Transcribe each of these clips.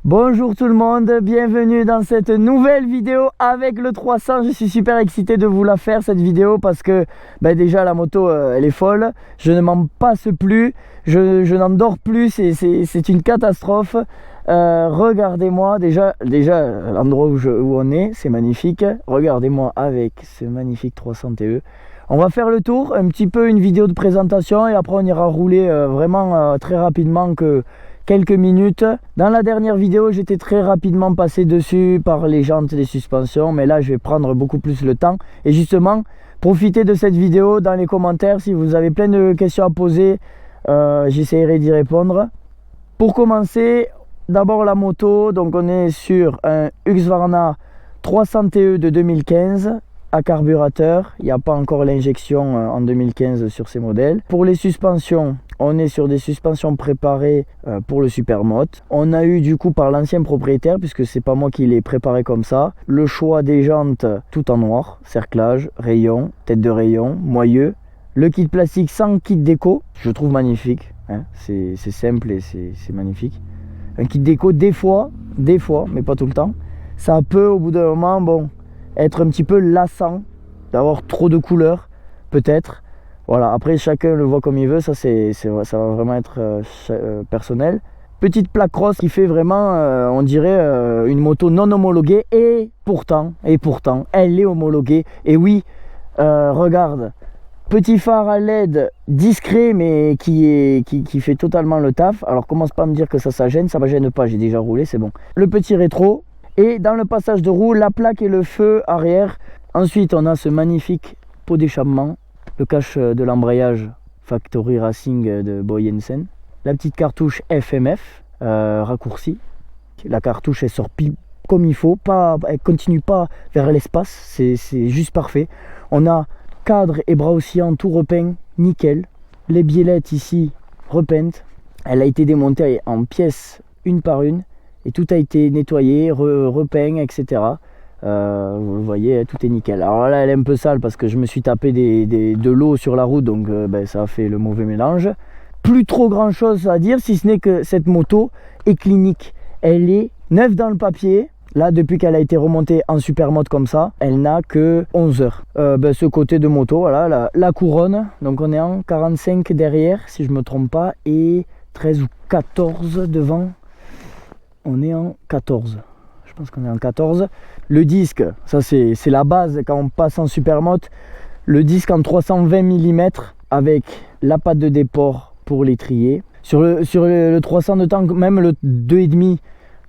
Bonjour tout le monde, bienvenue dans cette nouvelle vidéo avec le 300. Je suis super excité de vous la faire cette vidéo parce que déjà la moto elle est folle, je ne m'en passe plus, je n'en dors plus, c'est une catastrophe. Regardez-moi déjà l'endroit où on est, c'est magnifique. Regardez-moi avec ce magnifique 300 TE. On va faire le tour, un petit peu une vidéo de présentation et après on ira rouler vraiment très rapidement que quelques minutes. Dans la dernière vidéo, j'étais très rapidement passé dessus par les jantes et les suspensions, mais là je vais prendre beaucoup plus le temps. Et justement, profitez de cette vidéo dans les commentaires si vous avez plein de questions à poser, j'essaierai d'y répondre. Pour commencer, d'abord la moto, donc on est sur un Husqvarna 300 TE de 2015 à carburateur, il n'y a pas encore l'injection en 2015 sur ces modèles. Pour les suspensions, on est sur des suspensions préparées pour le Supermoto. On a eu du coup par l'ancien propriétaire, puisque c'est pas moi qui l'ai préparé comme ça, le choix des jantes tout en noir, cerclage, rayon, tête de rayon, moyeu. Le kit plastique sans kit déco, je trouve magnifique, hein. C'est simple et c'est magnifique. Un kit déco des fois, mais pas tout le temps. Ça peut au bout d'un moment, être un petit peu lassant d'avoir trop de couleurs, peut-être. Voilà, après chacun le voit comme il veut, ça va vraiment être personnel. Petite plaque cross qui fait vraiment, on dirait, une moto non homologuée et pourtant, elle est homologuée. Et oui, regarde, petit phare à LED discret mais qui fait totalement le taf. Alors commence pas à me dire que ça gêne, ça me gêne pas, j'ai déjà roulé, c'est bon. Le petit rétro. Et dans le passage de roue, la plaque et le feu arrière. Ensuite, on a ce magnifique pot d'échappement, le cache de l'embrayage Factory Racing de Boyensen. La petite cartouche FMF raccourcie. La cartouche, elle sort pile comme il faut, elle continue pas vers l'espace, c'est juste parfait. On a cadre et bras oscillants tout repeint, nickel. Les biellettes ici repeintes. Elle a été démontée en pièces une par une. Et tout a été nettoyé, repeint, etc. Vous le voyez, tout est nickel. Alors là, elle est un peu sale parce que je me suis tapé de l'eau sur la route, donc ça a fait le mauvais mélange. Plus trop grand chose à dire, si ce n'est que cette moto est clinique. Elle est neuve dans le papier. Là, depuis qu'elle a été remontée en Supermoto comme ça, elle n'a que 11 heures. Ce côté de moto, voilà, la couronne. Donc on est en 45 derrière, si je ne me trompe pas, et 13 ou 14 devant. On est en 14, je pense qu'on est en 14. Le disque, ça c'est la base quand on passe en Supermoto. Le disque en 320 mm avec la patte de déport pour l'étrier. Sur le 300 de temps, même le 2,5,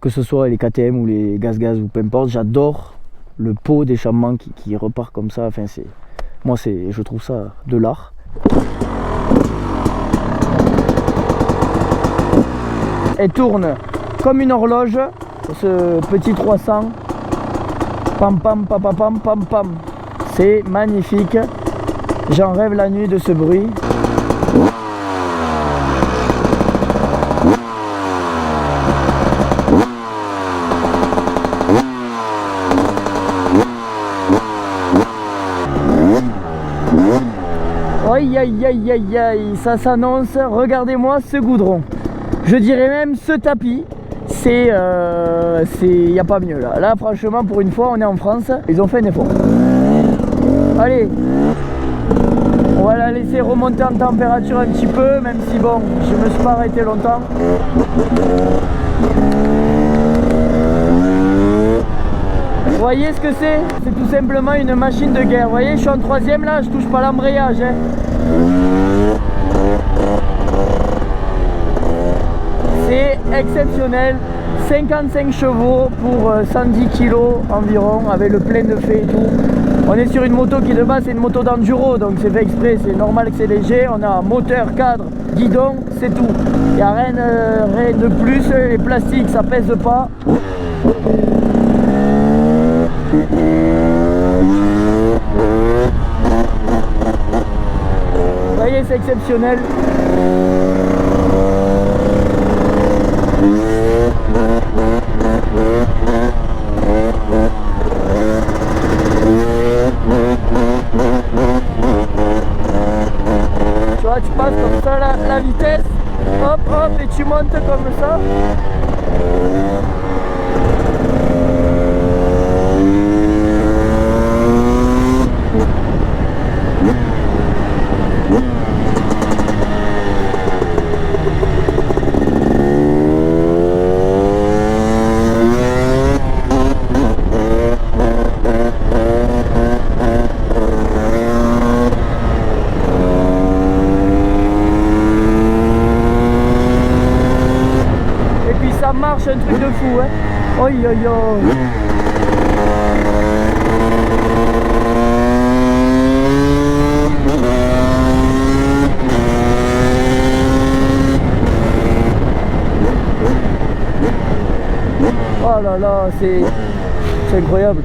que ce soit les KTM ou les gaz ou peu importe, j'adore le pot d'échappement qui repart comme ça. Enfin, je trouve ça de l'art. Elle tourne comme une horloge, ce petit 300. Pam pam pam pam pam pam pam. C'est magnifique. J'en rêve la nuit de ce bruit. Aïe aïe aïe aïe aïe, ça s'annonce. Regardez-moi ce goudron. Je dirais même ce tapis. Il n'y a pas mieux là. Là franchement pour une fois on est en France, ils ont fait un effort. Allez, on va la laisser remonter en température un petit peu, même si bon, je me suis pas arrêté longtemps. Vous voyez ce que c'est? C'est tout simplement une machine de guerre. Vous voyez, je suis en troisième là, je touche pas l'embrayage, hein. C'est exceptionnel, 55 chevaux pour 110 kg environ, avec le plein de feu et tout. On est sur une moto qui de base c'est une moto d'enduro, donc c'est fait exprès, c'est normal que c'est léger. On a moteur, cadre, guidon, c'est tout. Il n'y a rien de plus, les plastiques ça pèse pas. Vous voyez, c'est exceptionnel. Tu vois, tu passes comme ça la vitesse, hop hop, et tu montes comme ça. truc de fou, hein. Oi, oi, oi. Oh là là, c'est incroyable.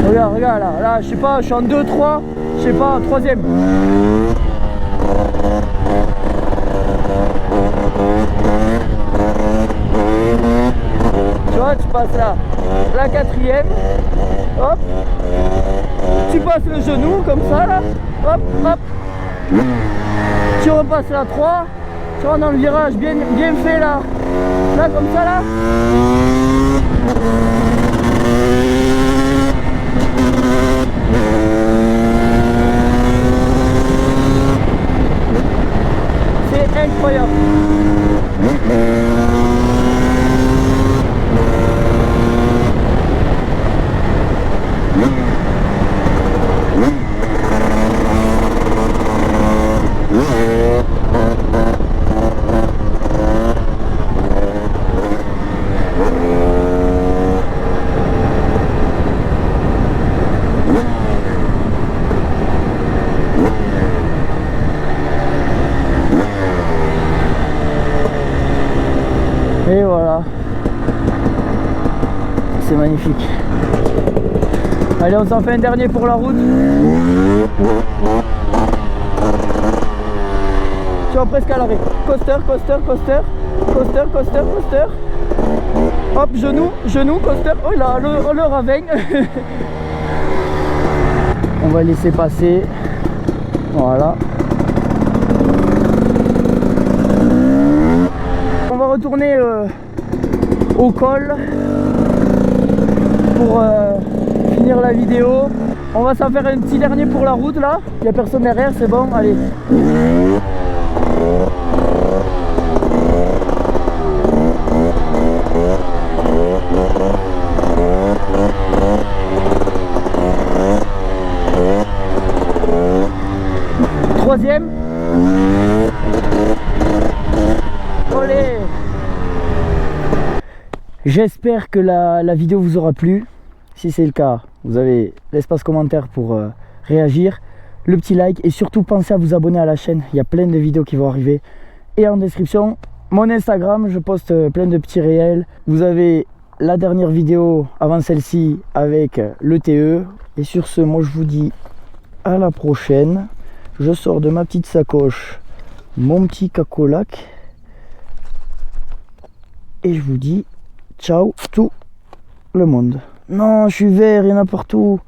Regarde, regarde là, je sais pas, je suis en 2-3, je sais pas, troisième. Tu vois, tu passes là, la quatrième, hop, tu passes le genou comme ça là, hop, hop, tu repasses la 3, tu rentres dans le virage, bien fait là, là comme ça là. C'est incroyable. Et voilà, c'est magnifique. Allez, on s'en fait un dernier pour la route. Tu vas presque à l'arrêt. Coaster, coaster, coaster, coaster, coaster, coaster. Hop, genou, genou, coaster. Oh là, le ravin. On va laisser passer. Voilà. On va retourner au col pour finir la vidéo. On va s'en faire un petit dernier pour la route là. Il n'y a personne derrière, c'est bon, allez. Troisième. Allez. J'espère que la vidéo vous aura plu. Si c'est le cas, vous avez l'espace commentaire pour réagir, le petit like et surtout pensez à vous abonner à la chaîne. Il y a plein de vidéos qui vont arriver. Et en description, mon Instagram, je poste plein de petits réels. Vous avez la dernière vidéo avant celle-ci avec le TE. Et sur ce, moi je vous dis à la prochaine. Je sors de ma petite sacoche mon petit cacolac. Et je vous dis ciao tout le monde. Non, je suis vert, il y en a partout.